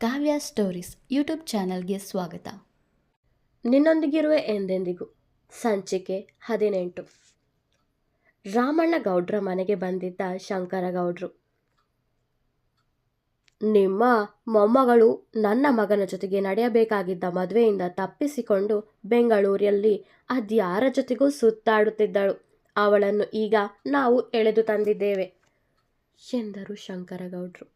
ಕಾವ್ಯ stories YouTube ಚಾನಲ್ಗೆ ಸ್ವಾಗತ. ನಿನ್ನೊಂದಿಗಿರುವೆ ಎಂದೆಂದಿಗೂ ಸಂಚಿಕೆ 18. ರಾಮಣ್ಣ ಗೌಡ್ರ ಮನೆಗೆ ಬಂದಿದ್ದ ಶಂಕರಗೌಡ್ರು. ನಿಮ್ಮ ಮೊಮ್ಮಗಳು ನನ್ನ ಮಗನ ಜೊತೆಗೆ ನಡೆಯಬೇಕಾಗಿದ್ದ ಮದುವೆಯಿಂದ ತಪ್ಪಿಸಿಕೊಂಡು ಬೆಂಗಳೂರಲ್ಲಿ ಅದ್ಯಾರ ಜೊತೆಗೂ ಸುತ್ತಾಡುತ್ತಿದ್ದಳು. ಅವಳನ್ನು ಈಗ ನಾವು ಎಳೆದು ತಂದಿದ್ದೇವೆ ಎಂದರು ಶಂಕರಗೌಡ್ರು.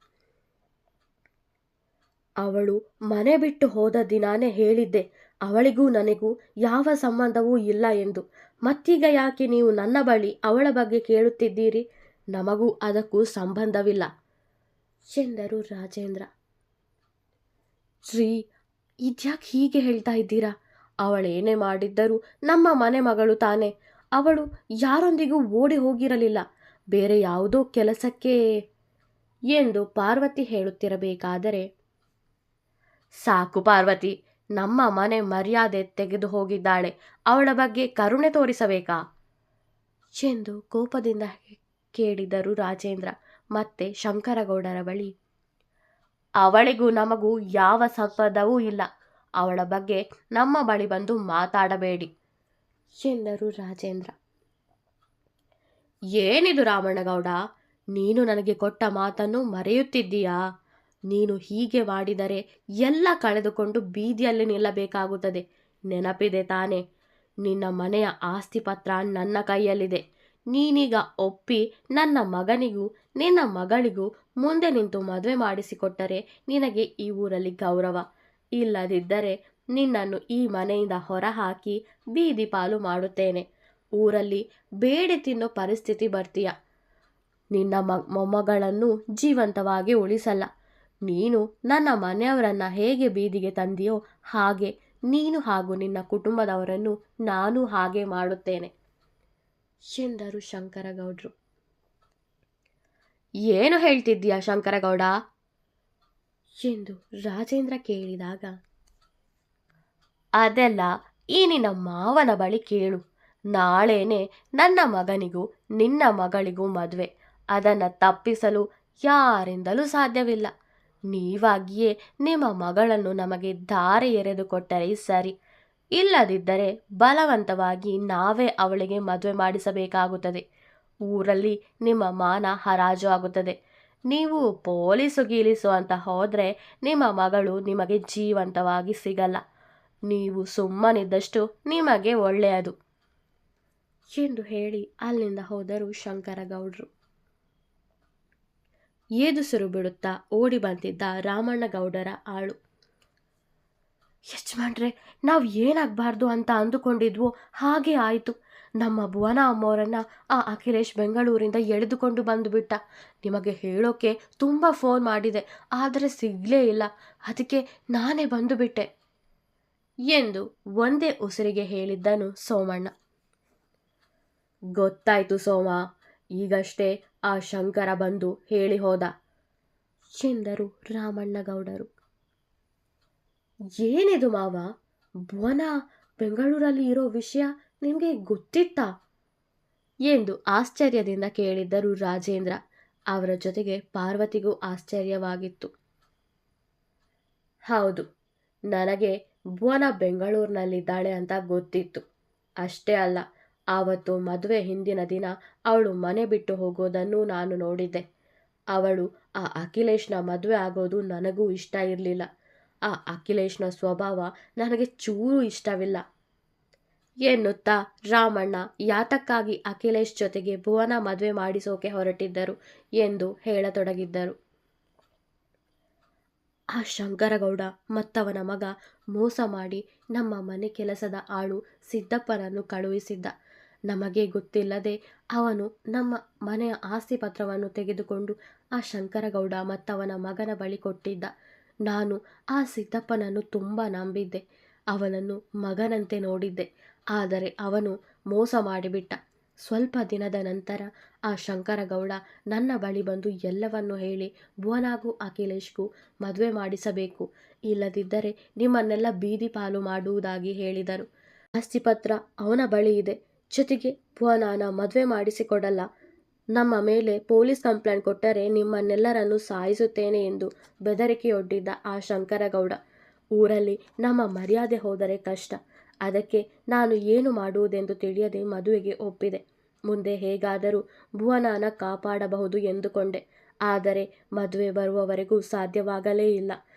ಅವಳು ಮನೆ ಬಿಟ್ಟು ಹೋದ ದಿನಾನೇ ಹೇಳಿದ್ದೆ ಅವಳಿಗೂ ನನಗೂ ಯಾವ ಸಂಬಂಧವೂ ಇಲ್ಲ ಎಂದು. ಮತ್ತೀಗ ಯಾಕೆ ನೀವು ನನ್ನ ಬಳಿ ಅವಳ ಬಗ್ಗೆ ಕೇಳುತ್ತಿದ್ದೀರಿ? ನಮಗೂ ಅದಕ್ಕೂ ಸಂಬಂಧವಿಲ್ಲ ಎಂದರು ರಾಜೇಂದ್ರ. ಶ್ರೀ, ಇದ್ಯಾಕೆ ಹೀಗೆ ಹೇಳ್ತಾ ಇದ್ದೀರಾ? ಅವಳೇನೇ ಮಾಡಿದ್ದರೂ ನಮ್ಮ ಮನೆ ಮಗಳು ತಾನೆ. ಅವಳು ಯಾರೊಂದಿಗೂ ಓಡಿ ಹೋಗಿರಲಿಲ್ಲ, ಬೇರೆ ಯಾವುದೋ ಕೆಲಸಕ್ಕೆ ಎಂದು ಪಾರ್ವತಿ ಹೇಳುತ್ತಿರಬೇಕಾದರೆ, ಸಾಕು ಪಾರ್ವತಿ, ನಮ್ಮ ಮನೆ ಮರ್ಯಾದೆ ತೆಗೆದು ಹೋಗಿದ್ದಾಳೆ, ಅವಳ ಬಗ್ಗೆ ಕರುಣೆ ತೋರಿಸಬೇಕಾ ಎಂದು ಕೋಪದಿಂದ ಕೇಳಿದರು ರಾಜೇಂದ್ರ. ಮತ್ತೆ ಶಂಕರಗೌಡರ ಬಳಿ, ಅವಳಿಗೂ ನಮಗೂ ಯಾವ ಸಂಬಂಧವೂ ಇಲ್ಲ, ಅವಳ ಬಗ್ಗೆ ನಮ್ಮ ಬಳಿ ಬಂದು ಮಾತಾಡಬೇಡಿ ಎಂದರು ರಾಜೇಂದ್ರ. ಏನಿದು ರಾಮಣ್ಣಗೌಡ, ನೀನು ನನಗೆ ಕೊಟ್ಟ ಮಾತನ್ನು ಮರೆಯುತ್ತಿದ್ದೀಯಾ? ನೀನು ಹೀಗೆ ಮಾಡಿದರೆ ಎಲ್ಲ ಕಳೆದುಕೊಂಡು ಬೀದಿಯಲ್ಲಿ ನಿಲ್ಲಬೇಕಾಗುತ್ತದೆ. ನೆನಪಿದೆ ತಾನೆ? ನಿನ್ನ ಮನೆಯ ಆಸ್ತಿ ಪತ್ರ ನನ್ನ ಕೈಯಲ್ಲಿದೆ. ನೀನೀಗ ಒಪ್ಪಿ ನನ್ನ ಮಗನಿಗೂ ನಿನ್ನ ಮಗಳಿಗೂ ಮುಂದೆ ನಿಂತು ಮದುವೆ ಮಾಡಿಸಿಕೊಟ್ಟರೆ ನಿನಗೆ ಈ ಊರಲ್ಲಿ ಗೌರವ. ಇಲ್ಲದಿದ್ದರೆ ನಿನ್ನನ್ನು ಈ ಮನೆಯಿಂದ ಹೊರಹಾಕಿ ಬೀದಿ ಪಾಲು ಮಾಡುತ್ತೇನೆ. ಊರಲ್ಲಿ ಬೇಡಿ ತಿನ್ನೋ ಪರಿಸ್ಥಿತಿ ಬರ್ತೀಯ. ನಿನ್ನ ಮೊಮ್ಮಗಳನ್ನು ಜೀವಂತವಾಗಿ ಉಳಿಸಲ್ಲ. ನೀನು ನನ್ನ ಮನೆಯವರನ್ನು ಹೇಗೆ ಬೀದಿಗೆ ತಂದಿಯೋ ಹಾಗೆ ನೀನು ಹಾಗೂ ನಿನ್ನ ಕುಟುಂಬದವರನ್ನು ನಾನು ಹಾಗೆ ಮಾಡುತ್ತೇನೆ ಎಂದರು ಶಂಕರಗೌಡ್ರು. ಏನು ಹೇಳ್ತಿದ್ದೀಯಾ ಶಂಕರಗೌಡ ಎಂದು ರಾಜೇಂದ್ರ ಕೇಳಿದಾಗ, ಅದೆಲ್ಲ ಈ ನಿನ್ನ ಮಾವನ ಬಳಿ ಕೇಳು. ನಾಳೆನೆ ನನ್ನ ಮಗನಿಗೂ ನಿನ್ನ ಮಗಳಿಗೂ ಮದುವೆ. ಅದನ್ನು ತಪ್ಪಿಸಲು ಯಾರಿಂದಲೂ ಸಾಧ್ಯವಿಲ್ಲ. ನೀವಾಗಿಯೇ ನಿಮ್ಮ ಮಗಳನ್ನು ನಮಗೆ ದಾರಿ ಎರೆದುಕೊಟ್ಟರೆ ಸರಿ. ಇಲ್ಲದಿದ್ದರೆ ಬಲವಂತವಾಗಿ ನಾವೇ ಅವಳಿಗೆ ಮದುವೆ ಮಾಡಿಸಬೇಕಾಗುತ್ತದೆ. ಊರಲ್ಲಿ ನಿಮ್ಮ ಮಾನ ಹರಾಜು ಆಗುತ್ತದೆ. ನೀವು ಪೊಲೀಸು ಗೀಲಿಸು ಅಂತ ಹೋದರೆ ನಿಮ್ಮ ಮಗಳು ನಿಮಗೆ ಜೀವಂತವಾಗಿ ಸಿಗಲ್ಲ. ನೀವು ಸುಮ್ಮನಿದ್ದಷ್ಟು ನಿಮಗೆ ಒಳ್ಳೆಯದು ಎಂದು ಹೇಳಿ ಅಲ್ಲಿಂದ ಹೋದರು ಶಂಕರಗೌಡ್ರು. ಏದುಸಿರು ಬಿಡುತ್ತಾ ಓಡಿ ಬಂದಿದ್ದ ರಾಮಣ್ಣಗೌಡರ ಆಳು, ಯಜಮಾನ್ರೆ, ನಾವು ಏನಾಗಬಾರ್ದು ಅಂತ ಅಂದುಕೊಂಡಿದ್ವೋ ಹಾಗೆ ಆಯಿತು. ನಮ್ಮ ಭುವನ ಅಮ್ಮೋರನ್ನ ಆ ಅಖಿಲೇಶ್ ಬೆಂಗಳೂರಿಂದ ಎಳೆದುಕೊಂಡು ಬಂದುಬಿಟ್ಟ. ನಿಮಗೆ ಹೇಳೋಕೆ ತುಂಬ ಫೋನ್ ಮಾಡಿದೆ, ಆದರೆ ಸಿಗಲೇ ಇಲ್ಲ. ಅದಕ್ಕೆ ನಾನೇ ಬಂದುಬಿಟ್ಟೆ ಎಂದು ಒಂದೇ ಉಸಿರಿಗೆ ಹೇಳಿದ್ದನು ಸೋಮಣ್ಣ. ಗೊತ್ತಾಯ್ತು ಸೋಮ, ಈಗಷ್ಟೇ ಆ ಶಂಕರ ಬಂದು ಹೇಳಿ ಹೋದ ಎಂದರು ರಾಮಣ್ಣಗೌಡರು. ಏನಿದು ಮಾವ, ಭುವನ ಬೆಂಗಳೂರಲ್ಲಿ ಇರೋ ವಿಷಯ ನಿಮಗೆ ಗೊತ್ತಿತ್ತಾ ಎಂದು ಆಶ್ಚರ್ಯದಿಂದ ಕೇಳಿದ್ದರು ರಾಜೇಂದ್ರ. ಅವರ ಜೊತೆಗೆ ಪಾರ್ವತಿಗೂ ಆಶ್ಚರ್ಯವಾಗಿತ್ತು. ಹೌದು, ನನಗೆ ಭುವನ ಬೆಂಗಳೂರಿನಲ್ಲಿದ್ದಾಳೆ ಅಂತ ಗೊತ್ತಿತ್ತು. ಅಷ್ಟೇ ಅಲ್ಲ, ಆವತ್ತು ಮದುವೆ ಹಿಂದಿನ ದಿನ ಅವಳು ಮನೆ ಬಿಟ್ಟು ಹೋಗೋದನ್ನು ನಾನು ನೋಡಿದ್ದೆ. ಅವಳು ಆ ಅಖಿಲೇಶ್ನ ಮದುವೆ ಆಗೋದು ನನಗೂ ಇಷ್ಟ ಇರಲಿಲ್ಲ. ಆ ಅಖಿಲೇಶ್ನ ಸ್ವಭಾವ ನನಗೆ ಚೂರು ಇಷ್ಟವಿಲ್ಲ ಎನ್ನುತ್ತಾ ರಾಮಣ್ಣ ಯಾತಕ್ಕಾಗಿ ಅಖಿಲೇಶ್ ಜೊತೆಗೆ ಭುವನ ಮದುವೆ ಮಾಡಿಸೋಕೆ ಹೊರಟಿದ್ದರು ಎಂದು ಹೇಳತೊಡಗಿದ್ದರು. ಆ ಶಂಕರಗೌಡ ಮತ್ತವನ ಮಗ ಮೋಸ ಮಾಡಿ ನಮ್ಮ ಮನೆ ಕೆಲಸದ ಆಳು ಸಿದ್ದಪ್ಪನನ್ನು ಕಳುಹಿಸಿದ್ದ. ನಮಗೆ ಗೊತ್ತಿಲ್ಲದೆ ಅವನು ನಮ್ಮ ಮನೆಯ ಆಸ್ತಿ ಪತ್ರವನ್ನು ತೆಗೆದುಕೊಂಡು ಆ ಶಂಕರಗೌಡ ಮತ್ತವನ ಮಗನ ಬಳಿ ಕೊಟ್ಟಿದ್ದ. ನಾನು ಆ ಸಿದ್ದಪ್ಪನನ್ನು ತುಂಬ ನಂಬಿದ್ದೆ. ಅವನನ್ನು ಮಗನಂತೆ ನೋಡಿದ್ದೆ. ಆದರೆ ಅವನು ಮೋಸ ಮಾಡಿಬಿಟ್ಟ. ಸ್ವಲ್ಪ ದಿನದ ನಂತರ ಆ ಶಂಕರಗೌಡ ನನ್ನ ಬಳಿ ಬಂದು ಎಲ್ಲವನ್ನೂ ಹೇಳಿ ಭುವನಾಗೂ ಅಖಿಲೇಶ್ಗೂ ಮದುವೆ ಮಾಡಿಸಬೇಕು, ಇಲ್ಲದಿದ್ದರೆ ನಿಮ್ಮನ್ನೆಲ್ಲ ಬೀದಿ ಪಾಲು ಮಾಡುವುದಾಗಿ ಹೇಳಿದನು. ಆಸ್ತಿ ಪತ್ರ ಅವನ ಬಳಿ ಇದೆ, ಜೊತೆಗೆ ಭುವನಾನ ಮದುವೆ ಮಾಡಿಸಿಕೊಡಲ್ಲ ನಮ್ಮ ಮೇಲೆ ಪೊಲೀಸ್ ಕಂಪ್ಲೇಂಟ್ ಕೊಟ್ಟರೆ ನಿಮ್ಮನ್ನೆಲ್ಲರನ್ನು ಸಾಯಿಸುತ್ತೇನೆ ಎಂದು ಬೆದರಿಕೆಯೊಡ್ಡಿದ್ದ ಆ ಶಂಕರಗೌಡ. ಊರಲ್ಲಿ ನಮ್ಮ ಮರ್ಯಾದೆ ಹೋದರೆ ಕಷ್ಟ. ಅದಕ್ಕೆ ನಾನು ಏನು ಮಾಡುವುದೆಂದು ತಿಳಿಯದೆ ಮದುವೆಗೆ ಒಪ್ಪಿದೆ. ಮುಂದೆ ಹೇಗಾದರೂ ಭುವನಾನ ಕಾಪಾಡಬಹುದು ಎಂದುಕೊಂಡೆ. ಆದರೆ ಮದುವೆ ಬರುವವರೆಗೂ ಸಾಧ್ಯವಾಗಲೇ ಇಲ್ಲ.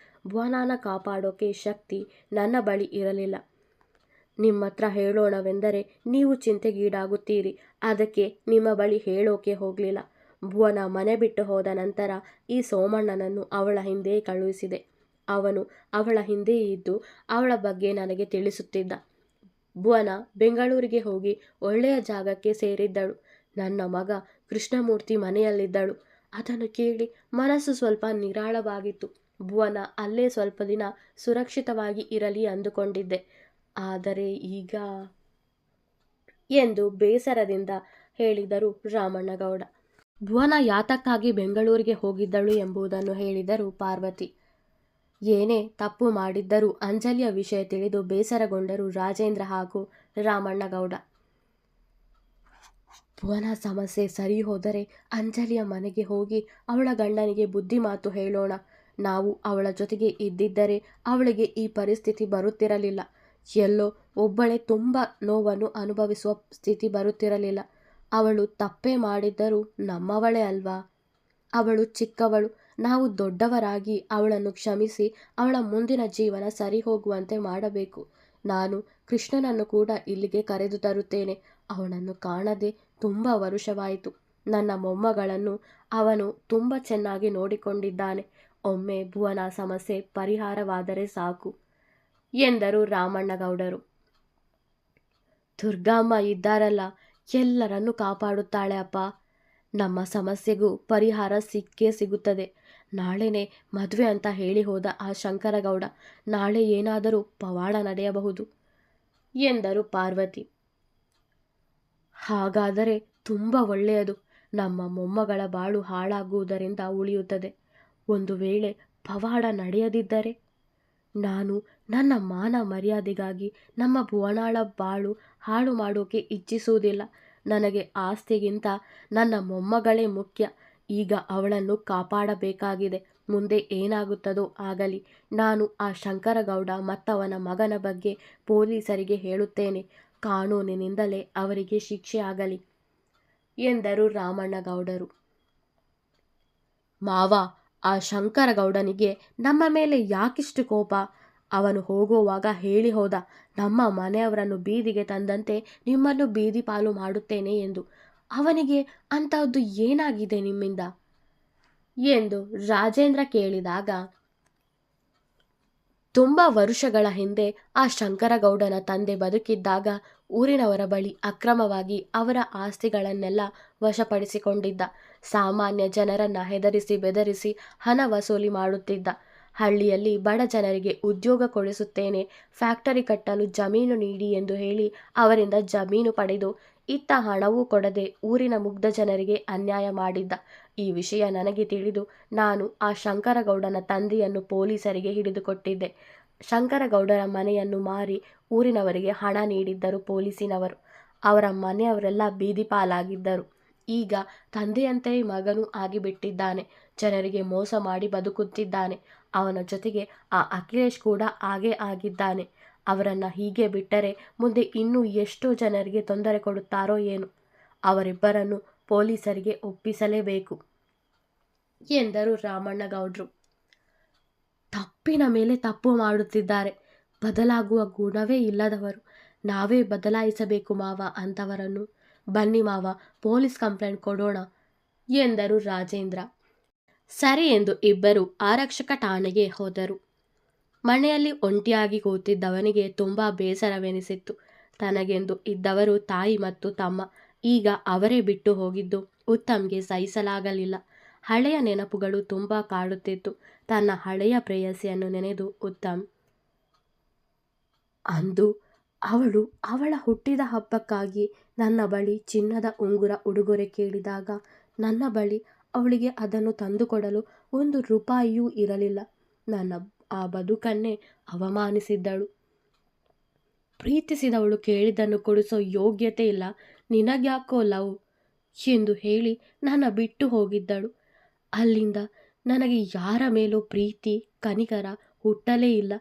ಭುವನಾನ ಕಾಪಾಡೋಕೆ ಶಕ್ತಿ ನನ್ನ ಬಳಿ ಇರಲಿಲ್ಲ. ನಿಮ್ಮತ್ರ ಹೇಳೋಣವೆಂದರೆ ನೀವು ಚಿಂತೆಗೀಡಾಗುತ್ತೀರಿ. ಅದಕ್ಕೆ ನಿಮ್ಮ ಬಳಿ ಹೇಳೋಕೆ ಹೋಗಲಿಲ್ಲ. ಭುವನ ಮನೆ ಬಿಟ್ಟು ಹೋದ ನಂತರ ಈ ಸೋಮಣ್ಣನನ್ನು ಅವಳ ಹಿಂದೆ ಕಳುಹಿಸಿದೆ. ಅವನು ಅವಳ ಹಿಂದೆ ಇದ್ದು ಅವಳ ಬಗ್ಗೆ ನನಗೆ ತಿಳಿಸುತ್ತಿದ್ದ. ಭುವನ ಬೆಂಗಳೂರಿಗೆ ಹೋಗಿ ಒಳ್ಳೆಯ ಜಾಗಕ್ಕೆ ಸೇರಿದ್ದಳು. ನನ್ನ ಮಗ ಕೃಷ್ಣಮೂರ್ತಿ ಮನೆಯಲ್ಲಿದ್ದಳು. ಅದನ್ನು ಕೇಳಿ ಮನಸ್ಸು ಸ್ವಲ್ಪ ನಿರಾಳವಾಗಿತ್ತು. ಭುವನ ಅಲ್ಲೇ ಸ್ವಲ್ಪ ದಿನ ಸುರಕ್ಷಿತವಾಗಿ ಇರಲಿ ಅಂದುಕೊಂಡಿದ್ದೆ. ಆದರೆ ಈಗ ಎಂದು ಬೇಸರದಿಂದ ಹೇಳಿದರು ರಾಮಣ್ಣಗೌಡ. ಭುವನ ಯಾತಕ್ಕಾಗಿ ಬೆಂಗಳೂರಿಗೆ ಹೋಗಿದ್ದಳು ಎಂಬುದನ್ನು ಹೇಳಿದರು ಪಾರ್ವತಿ. ಏನೇ ತಪ್ಪು ಮಾಡಿದ್ದರೂ ಅಂಜಲಿಯ ವಿಷಯ ತಿಳಿದು ಬೇಸರಗೊಂಡರು ರಾಜೇಂದ್ರ ಹಾಗೂ ರಾಮಣ್ಣಗೌಡ. ಭುವನ ಸಮಸ್ಯೆ ಸರಿ ಹೋದರೆ ಅಂಜಲಿಯ ಮನೆಗೆ ಹೋಗಿ ಅವಳ ಗಂಡನಿಗೆ ಬುದ್ಧಿ ಮಾತು ಹೇಳೋಣ. ನಾವು ಅವಳ ಜೊತೆಗೆ ಇದ್ದಿದ್ದರೆ ಅವಳಿಗೆ ಈ ಪರಿಸ್ಥಿತಿ ಬರುತ್ತಿರಲಿಲ್ಲ. ಎಲ್ಲೋ ಒಬ್ಬಳೇ ತುಂಬ ನೋವನ್ನು ಅನುಭವಿಸುವ ಸ್ಥಿತಿ ಬರುತ್ತಿರಲಿಲ್ಲ. ಅವಳು ತಪ್ಪೇ ಮಾಡಿದ್ದರೂ ನಮ್ಮವಳೇ ಅಲ್ವಾ? ಅವಳು ಚಿಕ್ಕವಳು. ನಾವು ದೊಡ್ಡವರಾಗಿ ಅವಳನ್ನು ಕ್ಷಮಿಸಿ ಅವಳ ಮುಂದಿನ ಜೀವನ ಸರಿ ಹೋಗುವಂತೆ ಮಾಡಬೇಕು. ನಾನು ಕೃಷ್ಣನನ್ನು ಕೂಡ ಇಲ್ಲಿಗೆ ಕರೆದು ತರುತ್ತೇನೆ. ಅವನನ್ನು ಕಾಣದೆ ತುಂಬ ವರುಷವಾಯಿತು. ನನ್ನ ಮೊಮ್ಮಗಳನ್ನು ಅವನು ತುಂಬ ಚೆನ್ನಾಗಿ ನೋಡಿಕೊಂಡಿದ್ದಾನೆ. ಒಮ್ಮೆ ಭುವನ ಸಮಸ್ಯೆ ಪರಿಹಾರವಾದರೆ ಸಾಕು ಎಂದರು ರಾಮಣ್ಣಗೌಡರು. ದುರ್ಗಮ್ಮ ಇದ್ದಾರಲ್ಲ, ಎಲ್ಲರನ್ನೂ ಕಾಪಾಡುತ್ತಾಳೆ ಅಪ್ಪ. ನಮ್ಮ ಸಮಸ್ಯೆಗೂ ಪರಿಹಾರ ಸಿಕ್ಕೇ ಸಿಗುತ್ತದೆ. ನಾಳೆನೇ ಮದುವೆ ಅಂತ ಹೇಳಿ ಹೋದ ಆ ಶಂಕರಗೌಡ ನಾಳೆ ಏನಾದರೂ ಪವಾಡ ನಡೆಯಬಹುದು ಎಂದರು ಪಾರ್ವತಿ. ಹಾಗಾದರೆ ತುಂಬ ಒಳ್ಳೆಯದು. ನಮ್ಮ ಮೊಮ್ಮಗಳ ಬಾಳು ಹಾಳಾಗುವುದರಿಂದ ಉಳಿಯುತ್ತದೆ. ಒಂದು ವೇಳೆ ಪವಾಡ ನಡೆಯದಿದ್ದರೆ? ನಾನು ನನ್ನ ಮಾನ ಮರ್ಯಾದೆಗಾಗಿ ನಮ್ಮ ಭುವನಾಳ ಬಾಳು ಹಾಳು ಮಾಡೋಕೆ ಇಚ್ಛಿಸುವುದಿಲ್ಲ. ನನಗೆ ಆಸ್ತಿಗಿಂತ ನನ್ನ ಮೊಮ್ಮಗಳೇ ಮುಖ್ಯ. ಈಗ ಅವಳನ್ನು ಕಾಪಾಡಬೇಕಾಗಿದೆ. ಮುಂದೆ ಏನಾಗುತ್ತದೋ ಆಗಲಿ. ನಾನು ಆ ಶಂಕರಗೌಡ ಮತ್ತವನ ಮಗನ ಬಗ್ಗೆ ಪೊಲೀಸರಿಗೆ ಹೇಳುತ್ತೇನೆ. ಕಾನೂನಿನಿಂದಲೇ ಅವರಿಗೆ ಶಿಕ್ಷೆ ಆಗಲಿ ಎಂದರು ರಾಮಣ್ಣಗೌಡರು. ಮಾವ, ಆ ಶಂಕರಗೌಡನಿಗೆ ನಮ್ಮ ಮೇಲೆ ಯಾಕಿಷ್ಟು ಕೋಪ? ಅವನು ಹೋಗುವಾಗ ಹೇಳಿ ಹೋದ, ನಮ್ಮ ಮನೆಯವರನ್ನು ಬೀದಿಗೆ ತಂದಂತೆ ನಿಮ್ಮನ್ನು ಬೀದಿ ಪಾಲು ಮಾಡುತ್ತೇನೆ ಎಂದು. ಅವನಿಗೆ ಅಂತಹದ್ದು ಏನಾಗಿದೆ ನಿಮ್ಮಿಂದ ಎಂದು ರಾಜೇಂದ್ರ ಕೇಳಿದಾಗ, ತುಂಬ ವರುಷಗಳ ಹಿಂದೆ ಆ ಶಂಕರಗೌಡನ ತಂದೆ ಬದುಕಿದ್ದಾಗ ಊರಿನವರ ಬಳಿ ಅಕ್ರಮವಾಗಿ ಅವರ ಆಸ್ತಿಗಳನ್ನೆಲ್ಲ ವಶಪಡಿಸಿಕೊಂಡಿದ್ದ. ಸಾಮಾನ್ಯ ಜನರನ್ನು ಹೆದರಿಸಿ ಬೆದರಿಸಿ ಹಣ ವಸೂಲಿ ಮಾಡುತ್ತಿದ್ದ. ಹಳ್ಳಿಯಲ್ಲಿ ಬಡ ಜನರಿಗೆ ಉದ್ಯೋಗ ಕೊಡಿಸುತ್ತೇನೆ, ಫ್ಯಾಕ್ಟರಿ ಕಟ್ಟಲು ಜಮೀನು ನೀಡಿ ಎಂದು ಹೇಳಿ ಅವರಿಂದ ಜಮೀನು ಪಡೆದು ಇತ್ತ ಹಣವೂ ಕೊಡದೆ ಊರಿನ ಮುಗ್ಧ ಜನರಿಗೆ ಅನ್ಯಾಯ ಮಾಡಿದ್ದ. ಈ ವಿಷಯ ನನಗೆ ತಿಳಿದು ನಾನು ಆ ಶಂಕರಗೌಡನ ತಂದೆಯನ್ನು ಪೊಲೀಸರಿಗೆ ಹಿಡಿದುಕೊಟ್ಟಿದ್ದೆ. ಶಂಕರಗೌಡರ ಮನೆಯನ್ನು ಮಾರಿ ಊರಿನವರಿಗೆ ಹಣ ನೀಡಿದ್ದರು ಪೊಲೀಸಿನವರು. ಅವರ ಮನೆಯವರೆಲ್ಲ ಬೀದಿ ಪಾಲಾಗಿದ್ದರು. ಈಗ ತಂದೆಯಂತೆ ಮಗನೂ ಆಗಿಬಿಟ್ಟಿದ್ದಾನೆ. ಜನರಿಗೆ ಮೋಸ ಮಾಡಿ ಬದುಕುತ್ತಿದ್ದಾನೆ. ಅವನ ಜೊತೆಗೆ ಆ ಅಖಿಲೇಶ್ ಕೂಡ ಹಾಗೇ ಆಗಿದ್ದಾನೆ. ಅವರನ್ನು ಹೀಗೆ ಬಿಟ್ಟರೆ ಮುಂದೆ ಇನ್ನೂ ಎಷ್ಟೋ ಜನರಿಗೆ ತೊಂದರೆ ಕೊಡುತ್ತಾರೋ ಏನು. ಅವರಿಬ್ಬರನ್ನು ಪೊಲೀಸರಿಗೆ ಒಪ್ಪಿಸಲೇಬೇಕು ಎಂದರು ರಾಮಣ್ಣಗೌಡ್ರು. ತಪ್ಪಿನ ಮೇಲೆ ತಪ್ಪು ಮಾಡುತ್ತಿದ್ದಾರೆ. ಬದಲಾಗುವ ಗುಣವೇ ಇಲ್ಲದವರು. ನಾವೇ ಬದಲಾಯಿಸಬೇಕು ಮಾವ ಅಂಥವರನ್ನು. ಬನ್ನಿ ಮಾವ, ಪೊಲೀಸ್ ಕಂಪ್ಲೇಂಟ್ ಕೊಡೋಣ ಎಂದರು ರಾಜೇಂದ್ರ. ಸರಿ ಎಂದು ಇಬ್ಬರು ಆರಕ್ಷಕ ಠಾಣೆಗೆ ಹೋದರು. ಮನೆಯಲ್ಲಿ ಒಂಟಿಯಾಗಿ ಕೂತಿದ್ದವನಿಗೆ ತುಂಬ ಬೇಸರವೆನಿಸಿತ್ತು. ತನಗೆಂದು ಇದ್ದವರು ತಾಯಿ ಮತ್ತು ತಮ್ಮ. ಈಗ ಅವರೇ ಬಿಟ್ಟು ಹೋಗಿದ್ದು ಉತ್ತಮ್ಗೆ ಸಹಿಸಲಾಗಲಿಲ್ಲ. ಹಳೆಯ ನೆನಪುಗಳು ತುಂಬ ಕಾಡುತ್ತಿತ್ತು. ತನ್ನ ಹಳೆಯ ಪ್ರೇಯಸಿಯನ್ನು ನೆನೆದು ಉತ್ತಮ್, ಅಂದು ಅವಳು ಅವಳ ಹುಟ್ಟಿದ ಹಬ್ಬಕ್ಕಾಗಿ ನನ್ನ ಬಳಿ ಚಿನ್ನದ ಉಂಗುರ ಉಡುಗೊರೆ ಕೇಳಿದಾಗ ನನ್ನ ಬಳಿ ಅವಳಿಗೆ ಅದನ್ನು ತಂದುಕೊಡಲು 1 ರೂಪಾಯಿಯೂ ಇರಲಿಲ್ಲ. ನನ್ನ ಆ ಬದುಕನ್ನೇ ಅವಮಾನಿಸಿದ್ದಳು. ಪ್ರೀತಿಸಿದವಳು ಕೇಳಿದ್ದನ್ನು ಕೊಡಿಸೋ ಯೋಗ್ಯತೆ ಇಲ್ಲ. ನಿನಗ್ಯಾಕೋ ಲವ್ ಎಂದು ಹೇಳಿ ನನ್ನ ಬಿಟ್ಟು ಹೋಗಿದ್ದಳು. ಅಲ್ಲಿಂದ ನನಗೆ ಯಾರ ಮೇಲೂ ಪ್ರೀತಿ ಕನಿಕರ ಹುಟ್ಟಲೇ ಇಲ್ಲ.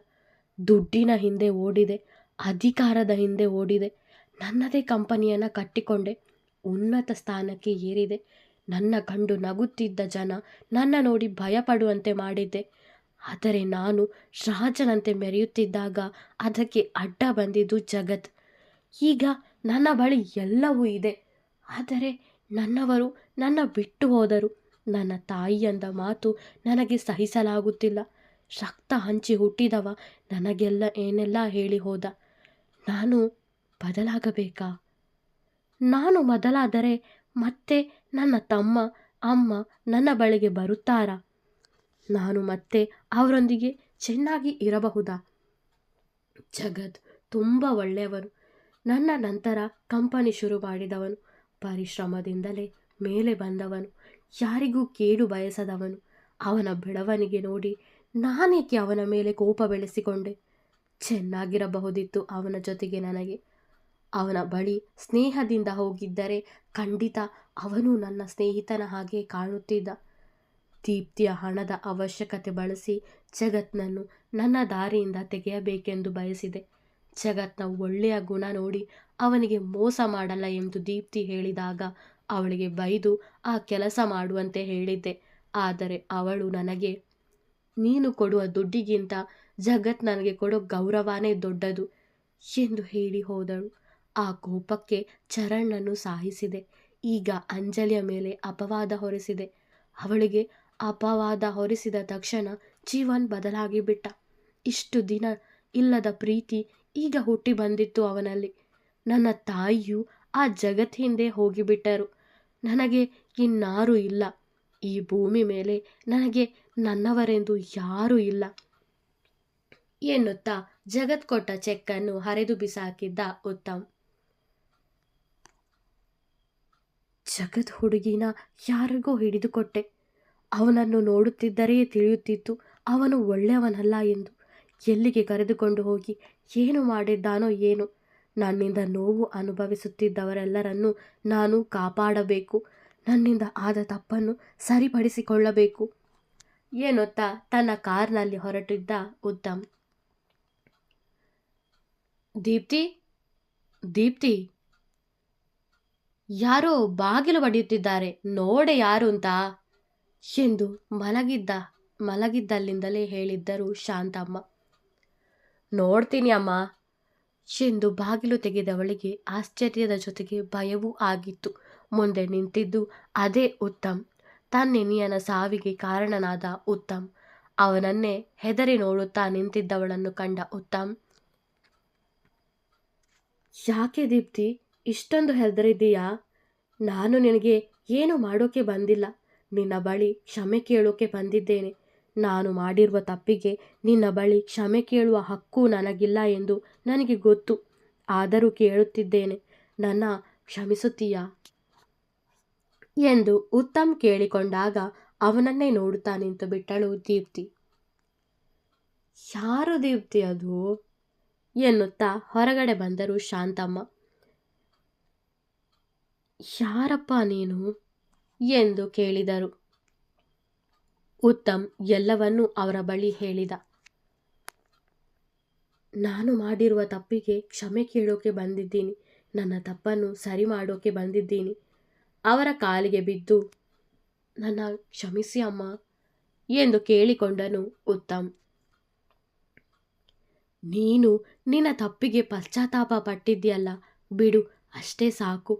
ದುಡ್ಡಿನ ಹಿಂದೆ ಓಡಿದೆ, ಅಧಿಕಾರದ ಹಿಂದೆ ಓಡಿದೆ, ನನ್ನದೇ ಕಂಪನಿಯನ್ನು ಕಟ್ಟಿಕೊಂಡೆ, ಉನ್ನತ ಸ್ಥಾನಕ್ಕೆ ಏರಿದೆ. ನನ್ನ ಕಂಡು ನಗುತ್ತಿದ್ದ ಜನ ನನ್ನ ನೋಡಿ ಭಯಪಡುವಂತೆ ಮಾಡಿದ್ದೆ. ಆದರೆ ನಾನು ರಾಜನಂತೆ ಮೆರೆಯುತ್ತಿದ್ದಾಗ ಅದಕ್ಕೆ ಅಡ್ಡ ಬಂದಿದ್ದು ಜಗತ್. ಈಗ ನನ್ನ ಬಳಿ ಎಲ್ಲವೂ ಇದೆ, ಆದರೆ ನನ್ನವರು ನನ್ನ ಬಿಟ್ಟು ಹೋದರು. ನನ್ನ ತಾಯಿಯಂದ ಮಾತು ನನಗೆ ಸಹಿಸಲಾಗುತ್ತಿಲ್ಲ. ರಕ್ತ ಹಂಚಿ ಹುಟ್ಟಿದವ ನನಗೆಲ್ಲ ಏನೆಲ್ಲ ಹೇಳಿ ಹೋದ. ನಾನು ಬದಲಾಗಬೇಕಾ? ನಾನು ಬದಲಾದರೆ ಮತ್ತೆ ನನ್ನ ತಮ್ಮ ಅಮ್ಮ ನನ್ನ ಬಳಿಗೆ ಬರುತ್ತಾರಾ? ನಾನು ಮತ್ತೆ ಅವರೊಂದಿಗೆ ಚೆನ್ನಾಗಿ ಇರಬಹುದಾ? ಜಗತ್ ತುಂಬ ಒಳ್ಳೆಯವನು. ನನ್ನ ನಂತರ ಕಂಪನಿ ಶುರು ಮಾಡಿದವನು. ಪರಿಶ್ರಮದಿಂದಲೇ ಮೇಲೆ ಬಂದವನು. ಯಾರಿಗೂ ಕೇಡು ಬಯಸದವನು. ಅವನ ಬೆಳವಣಿಗೆ ನೋಡಿ ನಾನೇಕೆ ಅವನ ಮೇಲೆ ಕೋಪ ಬೆಳೆಸಿಕೊಂಡೆ? ಚೆನ್ನಾಗಿರಬಹುದಿತ್ತು ಅವನ ಜೊತೆಗೆ ನನಗೆ. ಅವನ ಬಳಿ ಸ್ನೇಹದಿಂದ ಹೋಗಿದ್ದರೆ ಖಂಡಿತ ಅವನು ನನ್ನ ಸ್ನೇಹಿತನ ಹಾಗೆ ಕಾಣುತ್ತಿದ್ದ. ದೀಪ್ತಿಯ ಹಣದ ಅವಶ್ಯಕತೆ ಬಳಸಿ ಜಗತ್ನನ್ನು ನನ್ನ ದಾರಿಯಿಂದ ತೆಗೆಯಬೇಕೆಂದು ಬಯಸಿದೆ. ಜಗತ್ನ ಒಳ್ಳೆಯ ಗುಣ ನೋಡಿ ಅವನಿಗೆ ಮೋಸ ಮಾಡಲ್ಲ ಎಂದು ದೀಪ್ತಿ ಹೇಳಿದಾಗ ಅವಳಿಗೆ ಬೈದು ಆ ಕೆಲಸ ಮಾಡುವಂತೆ ಹೇಳಿದ್ದೆ. ಆದರೆ ಅವಳು ನನಗೆ, ನೀನು ಕೊಡುವ ದುಡ್ಡಿಗಿಂತ ಜಗತ್ ನನಗೆ ಕೊಡೋ ಗೌರವನೇ ದೊಡ್ಡದು ಎಂದು ಹೇಳಿ ಹೋದಳು. ಆ ಕೋಪಕ್ಕೆ ಚರಣ್ಣನ್ನು ಸಾಯಿಸಿದೆ. ಈಗ ಅಂಜಲಿಯ ಮೇಲೆ ಅಪವಾದ ಹೊರಿಸಿದೆ. ಅವಳಿಗೆ ಅಪವಾದ ಹೊರಿಸಿದ ತಕ್ಷಣ ಜೀವನ್ ಬದಲಾಗಿ ಬಿಟ್ಟ. ಇಷ್ಟು ದಿನ ಇಲ್ಲದ ಪ್ರೀತಿ ಈಗ ಹುಟ್ಟಿ ಬಂದಿತ್ತು ಅವನಲ್ಲಿ. ನನ್ನ ತಾಯಿಯು ಆ ಜಗತ್ ಹಿಂದೆ ಹೋಗಿಬಿಟ್ಟರು. ನನಗೆ ಇನ್ನಾರೂ ಇಲ್ಲ. ಈ ಭೂಮಿ ಮೇಲೆ ನನಗೆ ನನ್ನವರೆಂದು ಯಾರೂ ಇಲ್ಲ ಎನ್ನುತ್ತಾ ಜಗತ್ ಕೊಟ್ಟ ಚೆಕ್ಕನ್ನು ಹರಿದು ಬಿಸಾಕಿದ್ದ ಉತ್ತಮ್. ಜಗತ್ ಹುಡುಗಿನ ಯಾರಿಗೋ ಹಿಡಿದುಕೊಟ್ಟೆ. ಅವನನ್ನು ನೋಡುತ್ತಿದ್ದರೆ ತಿಳಿಯುತ್ತಿತ್ತು ಅವನು ಒಳ್ಳೆಯವನಲ್ಲ ಎಂದು. ಎಲ್ಲಿಗೆ ಕರೆದುಕೊಂಡು ಹೋಗಿ ಏನು ಮಾಡಿದ್ದಾನೋ ಏನು. ನನ್ನಿಂದ ನೋವು ಅನುಭವಿಸುತ್ತಿದ್ದವರೆಲ್ಲರನ್ನೂ ನಾನು ಕಾಪಾಡಬೇಕು. ನನ್ನಿಂದ ಆದ ತಪ್ಪನ್ನು ಸರಿಪಡಿಸಿಕೊಳ್ಳಬೇಕು ಎನ್ನುತ್ತಾ ತನ್ನ ಕಾರ್ನಲ್ಲಿ ಹೊರಟಿದ್ದ ಉತ್ತಮ್. ದೀಪ್ತಿ, ದೀಪ್ತಿ, ಯಾರೋ ಬಾಗಿಲು ಬಡಿಯುತ್ತಿದ್ದಾರೆ, ನೋಡೆ ಯಾರು ಅಂತ ಎಂದು ಮಲಗಿದ್ದಲ್ಲಿಂದಲೇ ಹೇಳಿದ್ದರು ಶಾಂತಮ್ಮ. ನೋಡ್ತೀನಿ ಅಮ್ಮ ಎಂದು ಬಾಗಿಲು ತೆಗೆದವಳಿಗೆ ಆಶ್ಚರ್ಯದ ಜೊತೆಗೆ ಭಯವೂ ಆಗಿತ್ತು. ಮುಂದೆ ನಿಂತಿದ್ದು ಅದೇ ಉತ್ತಮ್, ತನ್ನೆನಿಯನ ಸಾವಿಗೆ ಕಾರಣನಾದ ಉತ್ತಮ್. ಅವನನ್ನೇ ಹೆದರಿ ನೋಡುತ್ತಾ ನಿಂತಿದ್ದವಳನ್ನು ಕಂಡ ಉತ್ತಮ್, ಯಾಕೆ ದೀಪ್ತಿ ಇಷ್ಟೊಂದು ಹೆದರಿದ್ದೀಯಾ? ನಾನು ನಿನಗೆ ಏನು ಮಾಡೋಕೆ ಬಂದಿಲ್ಲ. ನಿನ್ನ ಬಳಿ ಕ್ಷಮೆ ಕೇಳೋಕೆ ಬಂದಿದ್ದೇನೆ. ನಾನು ಮಾಡಿರುವ ತಪ್ಪಿಗೆ ನಿನ್ನ ಬಳಿ ಕ್ಷಮೆ ಕೇಳುವ ಹಕ್ಕು ನನಗಿಲ್ಲ ಎಂದು ನನಗೆ ಗೊತ್ತು. ಆದರೂ ಕೇಳುತ್ತಿದ್ದೇನೆ, ನನ್ನ ಕ್ಷಮಿಸುತ್ತೀಯಾ ಎಂದು ಉತ್ತಮ್ ಕೇಳಿಕೊಂಡಾಗ ಅವನನ್ನೇ ನೋಡುತ್ತಾ ನಿಂತು ಬಿಟ್ಟಳು ದೀಪ್ತಿ. ಯಾರು ದೀಪ್ತಿ ಅದು ಎನ್ನುತ್ತಾ ಹೊರಗಡೆ ಬಂದರು ಶಾಂತಮ್ಮ. ಯಾರಪ್ಪ ನೀನು ಎಂದು ಕೇಳಿದರು. ಉತ್ತಮ್ ಎಲ್ಲವನ್ನೂ ಅವರ ಬಳಿ ಹೇಳಿದ. ನಾನು ಮಾಡಿರುವ ತಪ್ಪಿಗೆ ಕ್ಷಮೆ ಕೇಳೋಕೆ ಬಂದಿದ್ದೀನಿ. ನನ್ನ ತಪ್ಪನ್ನು ಸರಿ ಮಾಡೋಕೆ ಬಂದಿದ್ದೀನಿ. ಅವರ ಕಾಲಿಗೆ ಬಿದ್ದು ನನ್ನ ಕ್ಷಮಿಸಿ ಅಮ್ಮ ಎಂದು ಕೇಳಿಕೊಂಡನು ಉತ್ತಮ್. ನೀನು ನಿನ್ನ ತಪ್ಪಿಗೆ ಪಶ್ಚಾತ್ತಾಪ ಪಟ್ಟಿದ್ಯಲ್ಲ, ಬಿಡು, ಅಷ್ಟೇ ಸಾಕು.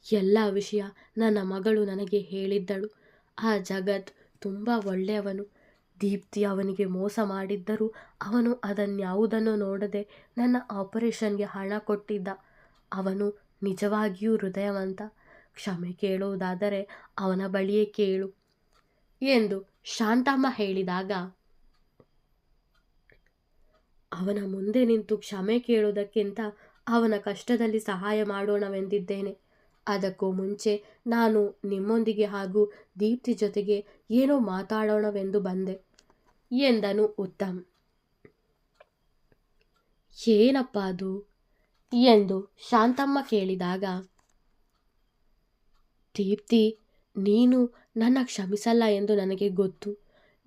ಎಲ್ಲ ವಿಷಯ ನನ್ನ ಮಗಳು ನನಗೆ ಹೇಳಿದ್ದಳು. ಆ ಜಗತ್ ತುಂಬ ಒಳ್ಳೆಯವನು. ದೀಪ್ತಿ ಅವನಿಗೆ ಮೋಸ ಮಾಡಿದ್ದರೂ ಅವನು ಅದನ್ಯಾವುದನ್ನು ನೋಡದೆ ನನ್ನ ಆಪರೇಷನ್ಗೆ ಹಣ ಕೊಟ್ಟಿದ್ದ. ಅವನು ನಿಜವಾಗಿಯೂ ಹೃದಯವಂತ. ಕ್ಷಮೆ ಕೇಳುವುದಾದರೆ ಅವನ ಬಳಿಯೇ ಕೇಳು ಎಂದು ಶಾಂತಮ್ಮ ಹೇಳಿದಾಗ ಅವನ ಮುಂದೆ ನಿಂತು ಕ್ಷಮೆ ಕೇಳುವುದಕ್ಕಿಂತ ಅವನ ಕಷ್ಟದಲ್ಲಿ ಸಹಾಯ ಮಾಡೋಣವೆಂದಿದ್ದೇನೆ. ಅದಕ್ಕೂ ಮುಂಚೆ ನಾನು ನಿಮ್ಮೊಂದಿಗೆ ಹಾಗೂ ದೀಪ್ತಿ ಜೊತೆಗೆ ಏನೋ ಮಾತಾಡೋಣವೆಂದು ಬಂದೆ ಎಂದನು ಉತ್ತಮ್. ಏನಪ್ಪ ಅದು ಎಂದು ಶಾಂತಮ್ಮ ಕೇಳಿದಾಗ ದೀಪ್ತಿ, ನೀನು ನನ್ನ ಕ್ಷಮಿಸಲ್ಲ ಎಂದು ನನಗೆ ಗೊತ್ತು.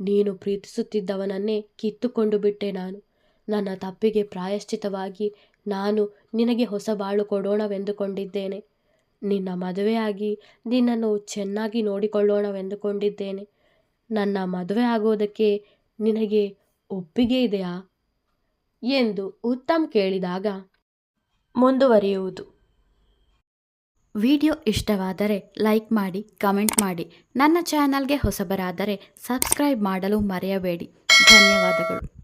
ನೀನು ಪ್ರೀತಿಸುತ್ತಿದ್ದವನನ್ನೇ ಕಿತ್ತುಕೊಂಡು ಬಿಟ್ಟೆ ನಾನು. ನನ್ನ ತಪ್ಪಿಗೆ ಪ್ರಾಯಶ್ಚಿತವಾಗಿ ನಾನು ನಿನಗೆ ಹೊಸ ಬಾಳು ಕೊಡೋಣವೆಂದುಕೊಂಡಿದ್ದೇನೆ. ನಿನ್ನ ಮದುವೆಯಾಗಿ ನಿನ್ನನ್ನು ಚೆನ್ನಾಗಿ ನೋಡಿಕೊಳ್ಳೋಣವೆಂದುಕೊಂಡಿದ್ದೇನೆ. ನನ್ನ ಮದುವೆ ಆಗೋದಕ್ಕೆ ನಿನಗೆ ಒಪ್ಪಿಗೆ ಇದೆಯಾ ಎಂದು ಉತ್ತಮ್ ಕೇಳಿದಾಗ ಮುಂದುವರಿಯುವುದು. ವಿಡಿಯೋ ಇಷ್ಟವಾದರೆ ಲೈಕ್ ಮಾಡಿ, ಕಮೆಂಟ್ ಮಾಡಿ. ನನ್ನ ಚಾನಲ್ಗೆ ಹೊಸಬರಾದರೆ ಸಬ್ಸ್ಕ್ರೈಬ್ ಮಾಡಲು ಮರೆಯಬೇಡಿ. ಧನ್ಯವಾದಗಳು.